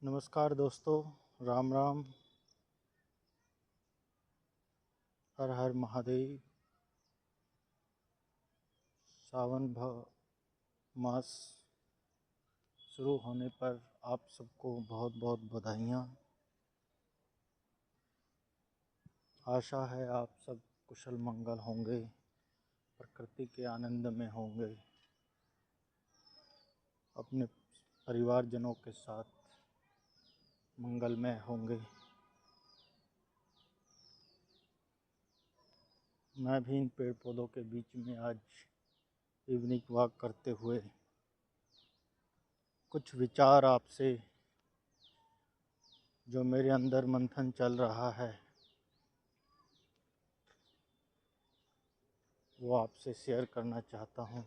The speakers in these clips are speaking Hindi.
नमस्कार दोस्तों, राम राम, हर हर महादेव। सावन मास शुरू होने पर आप सबको बहुत बहुत बधाइयाँ। आशा है आप सब कुशल मंगल होंगे, प्रकृति के आनंद में होंगे, अपने परिवारजनों के साथ मंगलमय होंगे। मैं भी इन पेड़ पौधों के बीच में आज इवनिंग वॉक करते हुए कुछ विचार आपसे, जो मेरे अंदर मंथन चल रहा है, वो आपसे शेयर करना चाहता हूँ।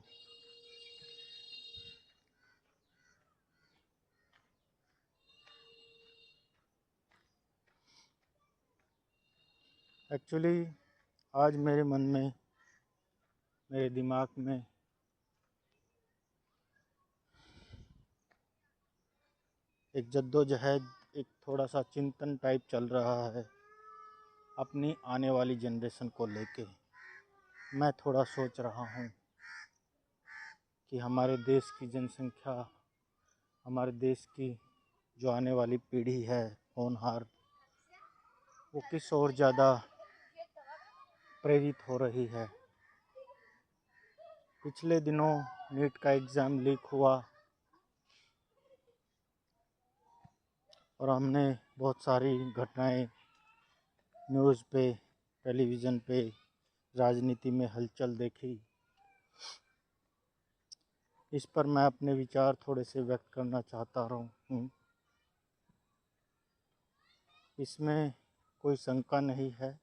एक्चुअली आज मेरे मन में, मेरे दिमाग में एक जद्दोजहद, एक थोड़ा सा चिंतन टाइप चल रहा है अपनी आने वाली जनरेशन को लेके। मैं थोड़ा सोच रहा हूँ कि हमारे देश की जनसंख्या, हमारे देश की जो आने वाली पीढ़ी है होनहार, वो किस ओर ज़्यादा प्रेरित हो रही है। पिछले दिनों नीट का एग्ज़ाम लीक हुआ और हमने बहुत सारी घटनाएं न्यूज़ पे, टेलीविज़न पे, राजनीति में हलचल देखी। इस पर मैं अपने विचार थोड़े से व्यक्त करना चाहता हूँ। इसमें कोई शंका नहीं है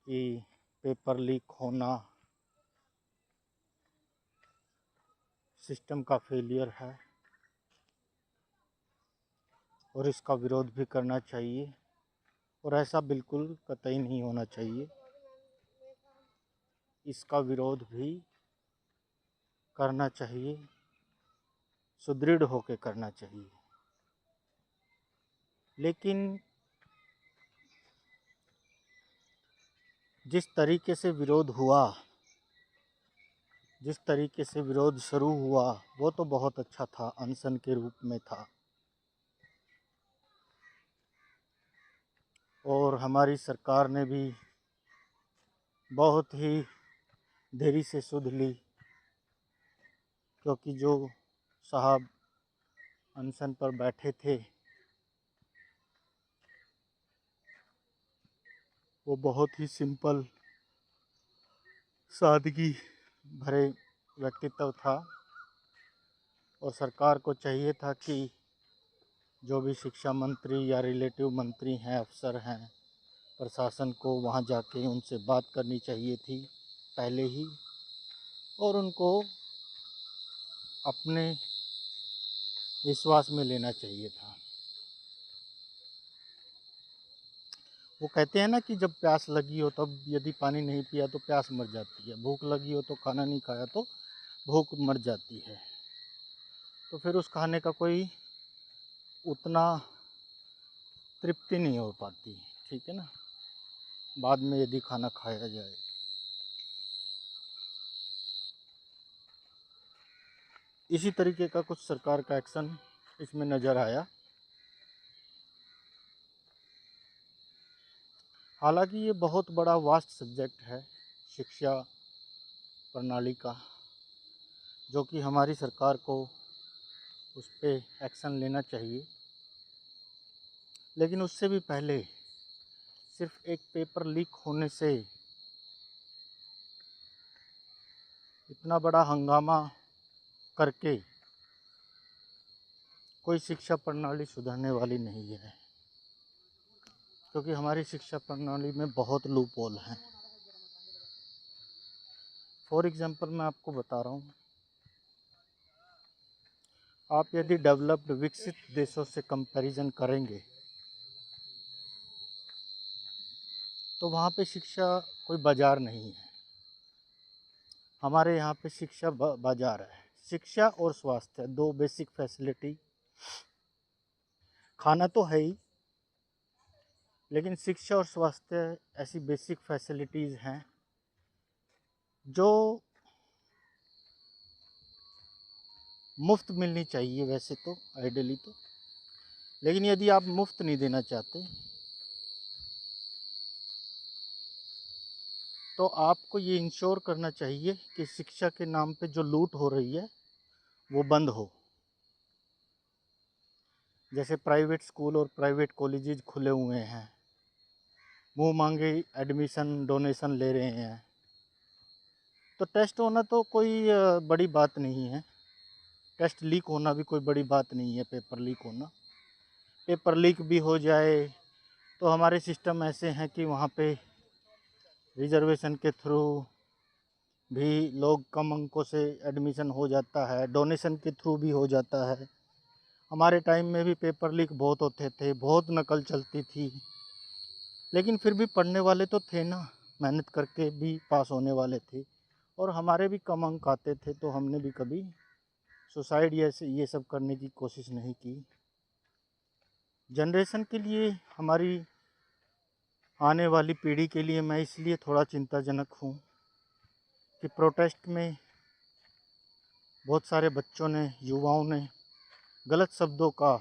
कि पेपर लीक होना सिस्टम का फेलियर है और इसका विरोध भी करना चाहिए, और ऐसा बिल्कुल कतई नहीं होना चाहिए। इसका विरोध भी करना चाहिए, सुदृढ़ होकर करना चाहिए। लेकिन जिस तरीके से विरोध हुआ, जिस तरीके से विरोध शुरू हुआ, वो तो बहुत अच्छा था, अनशन के रूप में था। और हमारी सरकार ने भी बहुत ही देरी से सुध ली, क्योंकि जो साहब अनशन पर बैठे थे वो बहुत ही सिंपल, सादगी भरे व्यक्तित्व था। और सरकार को चाहिए था कि जो भी शिक्षा मंत्री या रिलेटिव मंत्री हैं, अफसर हैं, प्रशासन को वहां जाके उनसे बात करनी चाहिए थी पहले ही, और उनको अपने विश्वास में लेना चाहिए था। वो कहते हैं ना कि जब प्यास लगी हो तब यदि पानी नहीं पिया तो प्यास मर जाती है, भूख लगी हो तो खाना नहीं खाया तो भूख मर जाती है। तो फिर उस खाने का कोई उतना तृप्ति नहीं हो पाती, ठीक है ना, बाद में यदि खाना खाया जाए। इसी तरीके का कुछ सरकार का एक्शन इसमें नज़र आया। हालांकि ये बहुत बड़ा वास्ट सब्जेक्ट है शिक्षा प्रणाली का, जो कि हमारी सरकार को उस पर एक्शन लेना चाहिए। लेकिन उससे भी पहले सिर्फ एक पेपर लीक होने से इतना बड़ा हंगामा करके कोई शिक्षा प्रणाली सुधरने वाली नहीं है, क्योंकि हमारी शिक्षा प्रणाली में बहुत लूप होल हैं। फॉर एग्जांपल मैं आपको बता रहा हूँ, आप यदि डेवलप्ड विकसित देशों से कंपैरिजन करेंगे तो वहाँ पे शिक्षा कोई बाज़ार नहीं है। हमारे यहाँ पे शिक्षा बाज़ार है। शिक्षा और स्वास्थ्य, दो बेसिक फैसिलिटी खाना तो है ही, लेकिन शिक्षा और स्वास्थ्य ऐसी बेसिक फैसिलिटीज़ हैं जो मुफ्त मिलनी चाहिए वैसे तो, आइडियली तो। लेकिन यदि आप मुफ्त नहीं देना चाहते तो आपको ये इंश्योर करना चाहिए कि शिक्षा के नाम पे जो लूट हो रही है वो बंद हो। जैसे प्राइवेट स्कूल और प्राइवेट कॉलेजेस खुले हुए हैं, मुंह मांगे एडमिशन डोनेशन ले रहे हैं, तो टेस्ट होना तो कोई बड़ी बात नहीं है। टेस्ट लीक होना भी कोई बड़ी बात नहीं है। पेपर लीक होना, पेपर लीक भी हो जाए तो हमारे सिस्टम ऐसे हैं कि वहाँ पे रिजर्वेशन के थ्रू भी लोग कम अंकों से एडमिशन हो जाता है, डोनेशन के थ्रू भी हो जाता है। हमारे टाइम में भी पेपर लीक बहुत होते थे, बहुत नकल चलती थी, लेकिन फिर भी पढ़ने वाले तो थे ना, मेहनत करके भी पास होने वाले थे। और हमारे भी कम अंक आते थे, तो हमने भी कभी सुसाइड ये सब करने की कोशिश नहीं की। जनरेशन के लिए, हमारी आने वाली पीढ़ी के लिए मैं इसलिए थोड़ा चिंताजनक हूँ कि प्रोटेस्ट में बहुत सारे बच्चों ने, युवाओं ने गलत शब्दों का,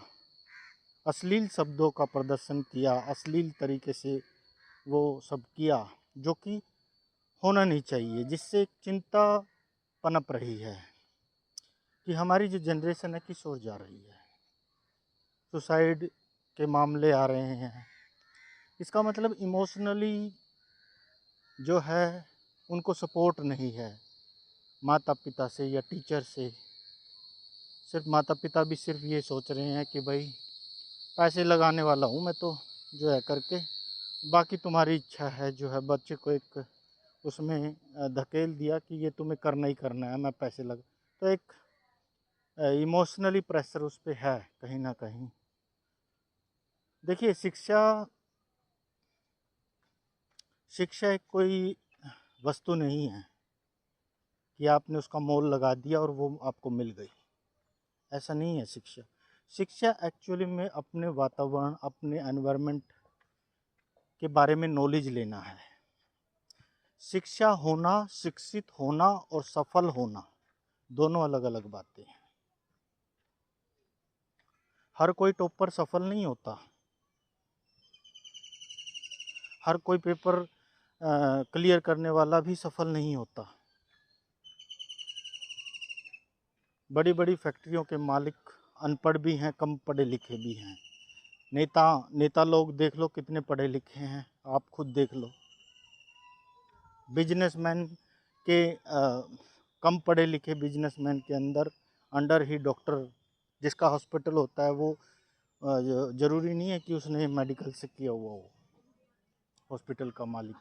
अश्लील शब्दों का प्रदर्शन किया, अश्लील तरीके से वो सब किया जो कि होना नहीं चाहिए, जिससे एक चिंता पनप रही है कि हमारी जो जनरेशन है किस ओर जा रही है। सुसाइड के मामले आ रहे हैं, इसका मतलब इमोशनली जो है उनको सपोर्ट नहीं है माता पिता से या टीचर से। सिर्फ माता पिता भी सिर्फ ये सोच रहे हैं कि भाई पैसे लगाने वाला हूँ मैं तो जो है करके, बाकी तुम्हारी इच्छा है। जो है बच्चे को एक उसमें धकेल दिया कि ये तुम्हें करना ही करना है, मैं पैसे लगा, तो एक इमोशनली प्रेशर उस पर है कहीं ना कहीं। देखिए, शिक्षा एक कोई वस्तु नहीं है कि आपने उसका मोल लगा दिया और वो आपको मिल गई, ऐसा नहीं है। शिक्षा एक्चुअली में अपने वातावरण, अपने एनवायरनमेंट के बारे में नॉलेज लेना है। शिक्षा होना, शिक्षित होना और सफल होना दोनों अलग अलग बातें हैं। हर कोई टॉपर सफल नहीं होता, हर कोई पेपर क्लियर करने वाला भी सफल नहीं होता। बड़ी बड़ी फैक्ट्रियों के मालिक अनपढ़ भी हैं, कम पढ़े लिखे भी हैं। नेता लोग देख लो कितने पढ़े लिखे हैं, आप खुद देख लो। बिजनेसमैन के कम पढ़े लिखे बिजनेसमैन के अंडर ही डॉक्टर जिसका हॉस्पिटल होता है, वो ज़रूरी नहीं है कि उसने मेडिकल से किया हुआ हो। हॉस्पिटल का मालिक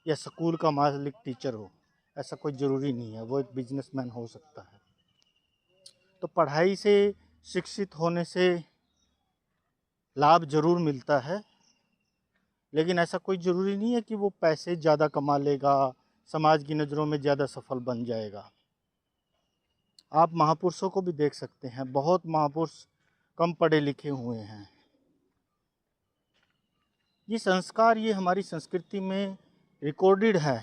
या स्कूल का मालिक टीचर हो, ऐसा कोई ज़रूरी नहीं है, वो एक बिजनेसमैन हो सकता है। तो पढ़ाई से, शिक्षित होने से लाभ ज़रूर मिलता है, लेकिन ऐसा कोई ज़रूरी नहीं है कि वो पैसे ज़्यादा कमा लेगा, समाज की नज़रों में ज़्यादा सफल बन जाएगा। आप महापुरुषों को भी देख सकते हैं, बहुत महापुरुष कम पढ़े लिखे हुए हैं। ये संस्कार, ये हमारी संस्कृति में रिकॉर्डेड है,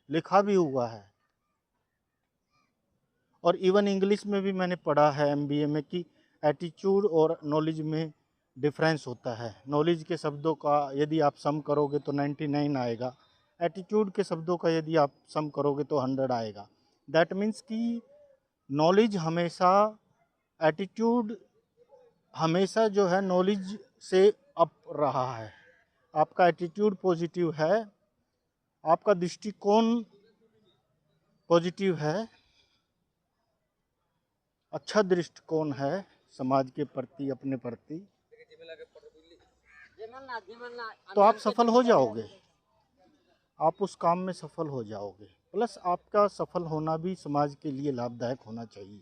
लिखा भी हुआ है। और इवन इंग्लिश में भी मैंने पढ़ा है एमबीए में कि एटीट्यूड और नॉलेज में डिफरेंस होता है। नॉलेज के शब्दों का यदि आप सम करोगे तो 99 आएगा, एटीट्यूड के शब्दों का यदि आप सम करोगे तो 100 आएगा। दैट मीन्स कि नॉलेज हमेशा, एटीट्यूड हमेशा जो है नॉलेज से अप रहा है। आपका एटीट्यूड पॉजिटिव है, आपका दृष्टिकोण पॉजिटिव है, अच्छा दृष्टिकोण है समाज के प्रति, अपने प्रति, तो आप सफल हो जाओगे, आप उस काम में सफल हो जाओगे। प्लस आपका सफल होना भी समाज के लिए लाभदायक होना चाहिए।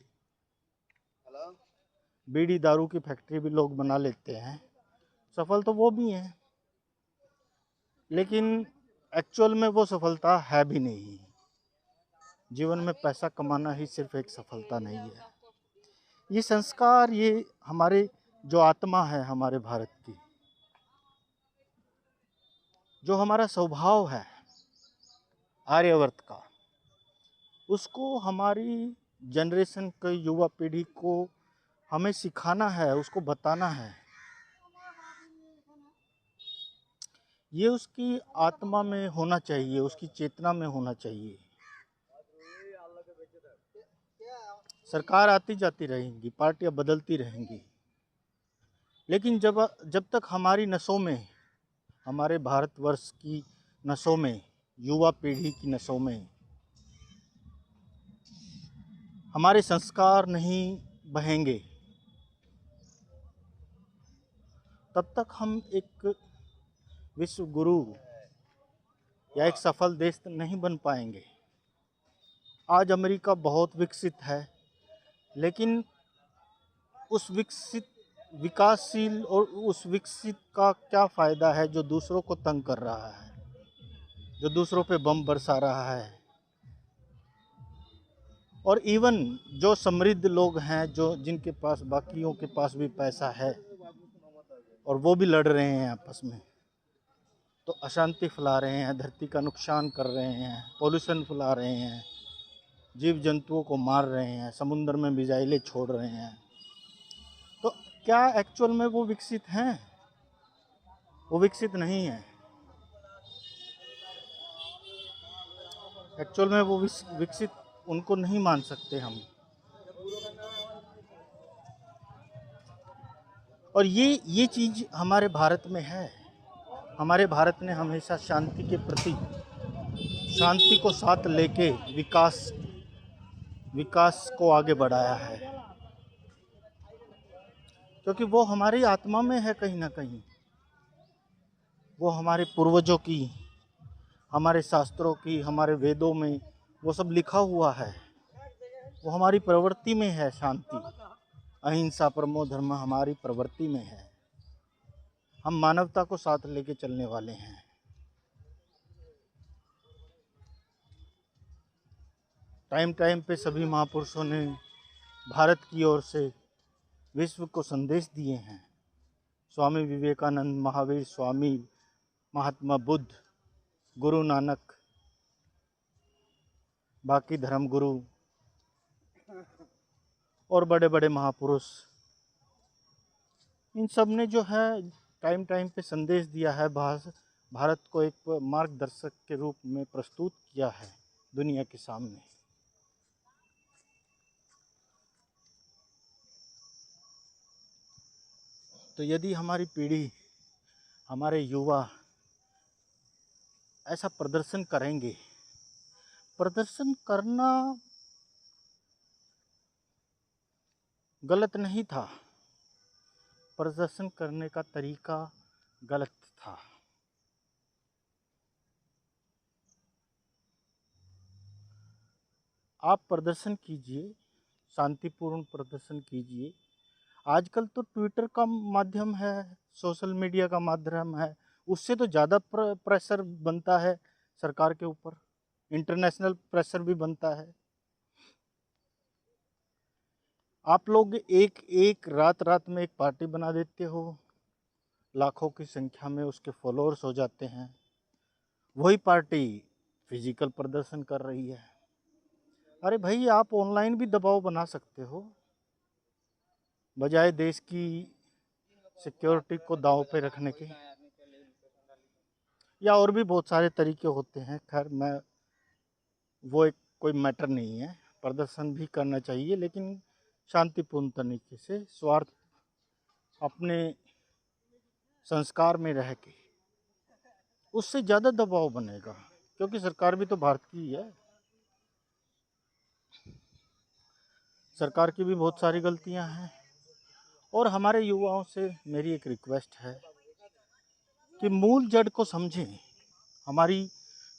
बीड़ी दारू की फैक्ट्री भी लोग बना लेते हैं, सफल तो वो भी हैं, लेकिन एक्चुअल में वो सफलता है भी नहीं। जीवन में पैसा कमाना ही सिर्फ एक सफलता नहीं है। ये संस्कार, ये हमारे जो आत्मा है हमारे भारत की, जो हमारा स्वभाव है आर्यवर्त का, उसको हमारी जनरेशन के युवा पीढ़ी को हमें सिखाना है, उसको बताना है। ये उसकी आत्मा में होना चाहिए, उसकी चेतना में होना चाहिए। सरकार आती जाती रहेंगी, पार्टियां बदलती रहेंगी, लेकिन जब तक हमारी नसों में, हमारे भारतवर्ष की नसों में, युवा पीढ़ी की नसों में हमारे संस्कार नहीं बहेंगे, तब तक हम एक विश्व गुरु या एक सफल देश नहीं बन पाएंगे। आज अमेरिका बहुत विकसित है, लेकिन उस विकासशील और उस विकसित का क्या फ़ायदा है जो दूसरों को तंग कर रहा है, जो दूसरों पे बम बरसा रहा है। और इवन जो समृद्ध लोग हैं, जो जिनके पास, बाकियों के पास भी पैसा है और वो भी लड़ रहे हैं आपस में, तो अशांति फैला रहे हैं, धरती का नुकसान कर रहे हैं, पॉल्यूशन फैला रहे हैं, जीव जंतुओं को मार रहे हैं, समुद्र में मिसाइलें छोड़ रहे हैं। तो क्या एक्चुअल में वो विकसित हैं? वो विकसित नहीं है। एक्चुअल में वो विकसित उनको नहीं मान सकते हम। और ये चीज़ हमारे भारत में है। हमारे भारत ने हमेशा शांति के प्रति, शांति को साथ लेके विकास को आगे बढ़ाया है, क्योंकि वो हमारी आत्मा में है कहीं ना कहीं। वो हमारे पूर्वजों की, हमारे शास्त्रों की, हमारे वेदों में वो सब लिखा हुआ है। वो हमारी प्रवृत्ति में है। शांति, अहिंसा, परमो धर्म हमारी प्रवृत्ति में है। हम मानवता को साथ लेके चलने वाले हैं। टाइम टाइम पे सभी महापुरुषों ने भारत की ओर से विश्व को संदेश दिए हैं। स्वामी विवेकानंद, महावीर स्वामी, महात्मा बुद्ध, गुरु नानक, बाकी धर्म गुरु और बड़े बड़े महापुरुष, इन सब ने जो है टाइम टाइम पे संदेश दिया है, भारत को एक मार्गदर्शक के रूप में प्रस्तुत किया है दुनिया के सामने। तो यदि हमारी पीढ़ी, हमारे युवा ऐसा प्रदर्शन करेंगे, प्रदर्शन करना गलत नहीं था, प्रदर्शन करने का तरीका गलत था। आप प्रदर्शन कीजिए, शांतिपूर्ण प्रदर्शन कीजिए। आजकल तो ट्विटर का माध्यम है, सोशल मीडिया का माध्यम है, उससे तो ज़्यादा प्रेशर बनता है सरकार के ऊपर, इंटरनेशनल प्रेशर भी बनता है। आप लोग एक रात में एक पार्टी बना देते हो, लाखों की संख्या में उसके फॉलोअर्स हो जाते हैं। वही पार्टी फिजिकल प्रदर्शन कर रही है। अरे भाई, आप ऑनलाइन भी दबाव बना सकते हो, बजाय देश की सिक्योरिटी को दांव पे रखने के। या और भी बहुत सारे तरीके होते हैं। खैर, मैं वो एक कोई मैटर नहीं है। प्रदर्शन भी करना चाहिए, लेकिन शांतिपूर्ण तरीके से, स्वार्थ अपने संस्कार में रह के। उससे ज़्यादा दबाव बनेगा, क्योंकि सरकार भी तो भारत की ही है। सरकार की भी बहुत सारी गलतियां हैं। और हमारे युवाओं से मेरी एक रिक्वेस्ट है कि मूल जड़ को समझें। हमारी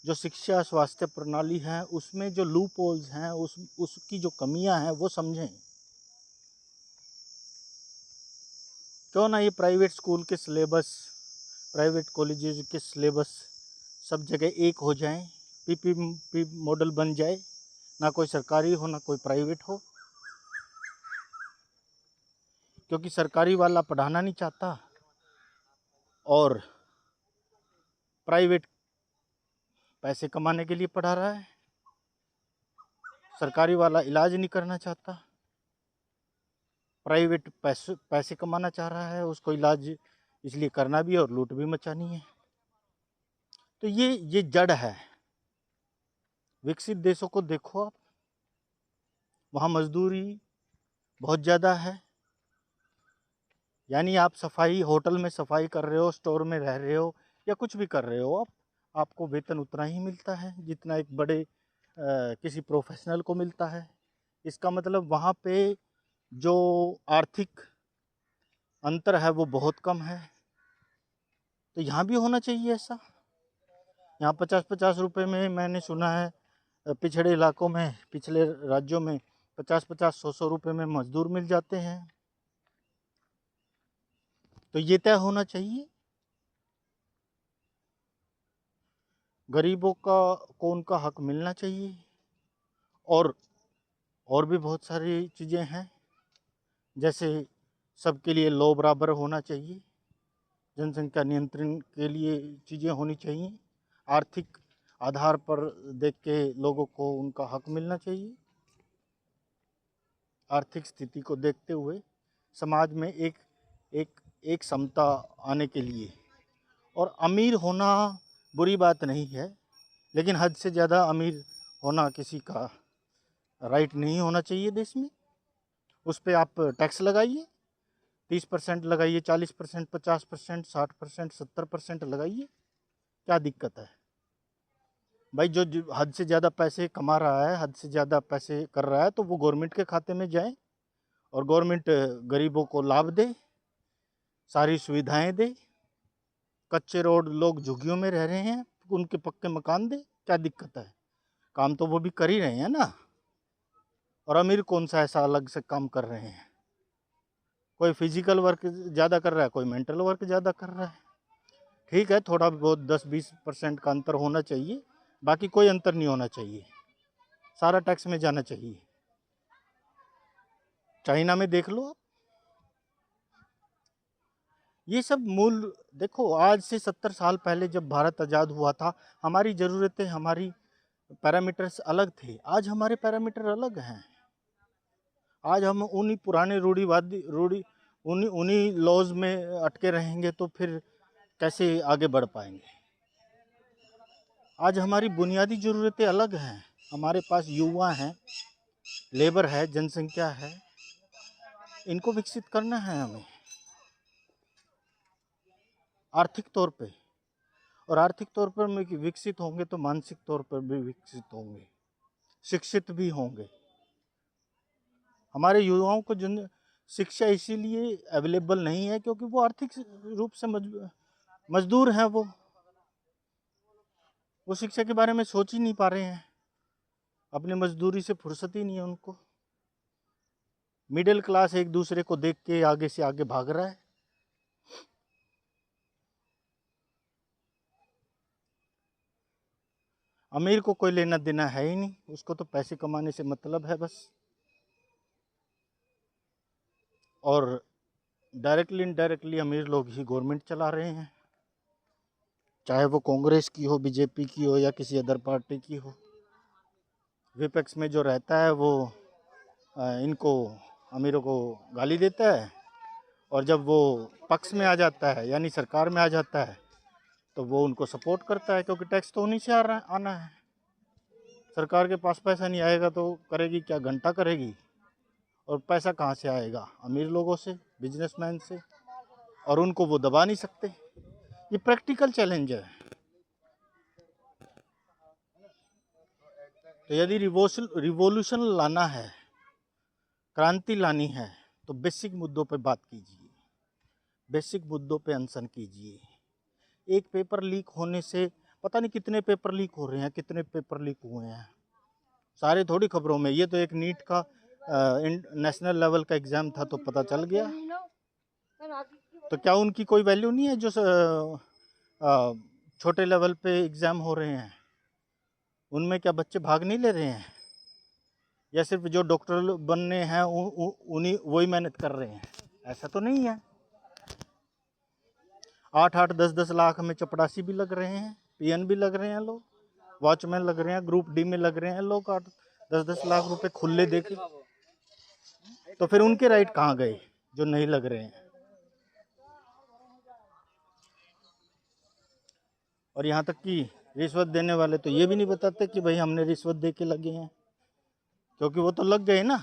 जो शिक्षा स्वास्थ्य प्रणाली है, उसमें जो लूप होल्स हैं, उसकी जो कमियां हैं, वो समझें। क्यों ना ये प्राइवेट स्कूल के सिलेबस, प्राइवेट कॉलेजेस के सिलेबस सब जगह एक हो जाएं, पीपी मॉडल बन जाए, ना कोई सरकारी हो ना कोई प्राइवेट हो। क्योंकि सरकारी वाला पढ़ाना नहीं चाहता और प्राइवेट पैसे कमाने के लिए पढ़ा रहा है। सरकारी वाला इलाज नहीं करना चाहता, प्राइवेट पैसे कमाना चाह रहा है, उसको इलाज इसलिए करना भी है और लूट भी मचानी है। तो ये जड़ है। विकसित देशों को देखो आप, वहाँ मजदूरी बहुत ज़्यादा है। यानी आप सफाई, होटल में सफाई कर रहे हो, स्टोर में रह रहे हो या कुछ भी कर रहे हो, आपको वेतन उतना ही मिलता है जितना एक बड़े किसी प्रोफेशनल को मिलता है। इसका मतलब वहाँ पे जो आर्थिक अंतर है वो बहुत कम है। तो यहाँ भी होना चाहिए ऐसा। यहाँ 50-50 रुपये में, मैंने सुना है पिछड़े इलाकों में, पिछले राज्यों में 50-50, 100-100 रुपये में मजदूर मिल जाते हैं। तो ये तय होना चाहिए। गरीबों को उनका हक मिलना चाहिए। और भी बहुत सारी चीज़ें हैं, जैसे सबके लिए लॉ बराबर होना चाहिए, जनसंख्या नियंत्रण के लिए चीज़ें होनी चाहिए, आर्थिक आधार पर देख के लोगों को उनका हक मिलना चाहिए। आर्थिक स्थिति को देखते हुए समाज में एक समता आने के लिए। और अमीर होना बुरी बात नहीं है, लेकिन हद से ज़्यादा अमीर होना किसी का राइट नहीं होना चाहिए देश में। उस पर आप टैक्स लगाइए, 30% लगाइए, 40%, 50%, 60%, 70% लगाइए, क्या दिक्कत है भाई? जो हद से ज़्यादा पैसे कमा रहा है, हद से ज़्यादा पैसे कर रहा है, तो वो गवर्नमेंट के खाते में जाए और गवर्नमेंट गरीबों को लाभ दे, सारी सुविधाएं दे। कच्चे रोड, लोग झुग्गियों में रह रहे हैं, उनके पक्के मकान दे, क्या दिक्कत है? काम तो वो भी कर ही रहे हैं ना। और अमीर कौन सा ऐसा अलग से काम कर रहे हैं? कोई फिजिकल वर्क ज़्यादा कर रहा है, कोई मेंटल वर्क ज़्यादा कर रहा है। ठीक है, थोड़ा बहुत 10-20% का अंतर होना चाहिए, बाकी कोई अंतर नहीं होना चाहिए, सारा टैक्स में जाना चाहिए। चाइना में देख लो आप, ये सब मूल देखो। आज से 70 साल पहले जब भारत आज़ाद हुआ था, हमारी ज़रूरतें, हमारी पैरामीटर्स अलग थे। आज हमारे पैरामीटर अलग हैं। आज हम उन्हीं पुराने उन्हीं लॉज में अटके रहेंगे तो फिर कैसे आगे बढ़ पाएंगे? आज हमारी बुनियादी ज़रूरतें अलग हैं। हमारे पास युवा हैं, लेबर है, जनसंख्या है, इनको विकसित करना है हमें आर्थिक तौर पे। और आर्थिक तौर पर विकसित होंगे तो मानसिक तौर पर भी विकसित होंगे, शिक्षित भी होंगे। हमारे युवाओं को शिक्षा इसीलिए अवेलेबल नहीं है क्योंकि वो आर्थिक रूप से मजदूर हैं। वो शिक्षा के बारे में सोच ही नहीं पा रहे हैं, अपनी मजदूरी से फुर्सत ही नहीं है उनको। मिडिल क्लास एक दूसरे को देख के आगे से आगे भाग रहा है। अमीर को कोई लेना देना है ही नहीं, उसको तो पैसे कमाने से मतलब है बस। और डायरेक्टली इनडायरेक्टली अमीर लोग ही गवर्नमेंट चला रहे हैं, चाहे वो कांग्रेस की हो, बीजेपी की हो या किसी अदर पार्टी की हो। विपक्ष में जो रहता है वो इनको, अमीरों को गाली देता है, और जब वो पक्ष में आ जाता है यानी सरकार में आ जाता है तो वो उनको सपोर्ट करता है, क्योंकि टैक्स तो उन्हीं से आना है। सरकार के पास पैसा नहीं आएगा तो करेगी क्या? घंटा करेगी। और पैसा कहाँ से आएगा? अमीर लोगों से, बिजनेसमैन से, और उनको वो दबा नहीं सकते। ये प्रैक्टिकल चैलेंज है। तो यदि रिवॉल्यूशन लाना है, क्रांति लानी है, तो बेसिक मुद्दों पे बात कीजिए, बेसिक मुद्दों पे अनशन कीजिए। एक पेपर लीक होने से पता नहीं कितने पेपर लीक हो रहे हैं, कितने पेपर लीक हुए हैं, सारे थोड़ी खबरों में। ये तो एक नीट का नेशनल लेवल का एग्ज़ाम था तो पता चल गया। तो क्या उनकी कोई वैल्यू नहीं है जो छोटे लेवल पे एग्ज़ाम हो रहे हैं? उनमें क्या बच्चे भाग नहीं ले रहे हैं? या सिर्फ जो डॉक्टर बनने हैं उन्हीं वही मेहनत कर रहे हैं? ऐसा तो नहीं है। 8-8, 10-10 लाख में चपरासी भी लग रहे हैं, पीएन भी लग रहे हैं लोग, वॉचमैन लग रहे हैं, ग्रुप डी में लग रहे हैं लोग 8-10 लाख रुपए खुले देके। तो फिर उनके राइट कहाँ गए जो नहीं लग रहे हैं? और यहाँ तक कि रिश्वत देने वाले तो ये भी नहीं बताते कि भाई हमने रिश्वत दे के लगे हैं, क्योंकि वो तो लग गए ना,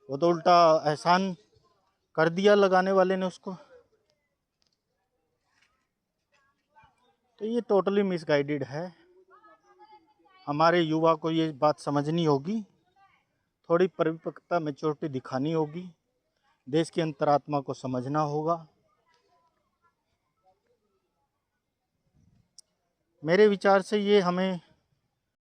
वो तो उल्टा एहसान कर दिया लगाने वाले ने उसको। तो ये टोटली मिसगाइडेड है। हमारे युवा को ये बात समझनी होगी, थोड़ी परिपक्वता मैच्योरिटी दिखानी होगी, देश की अंतरात्मा को समझना होगा। मेरे विचार से ये हमें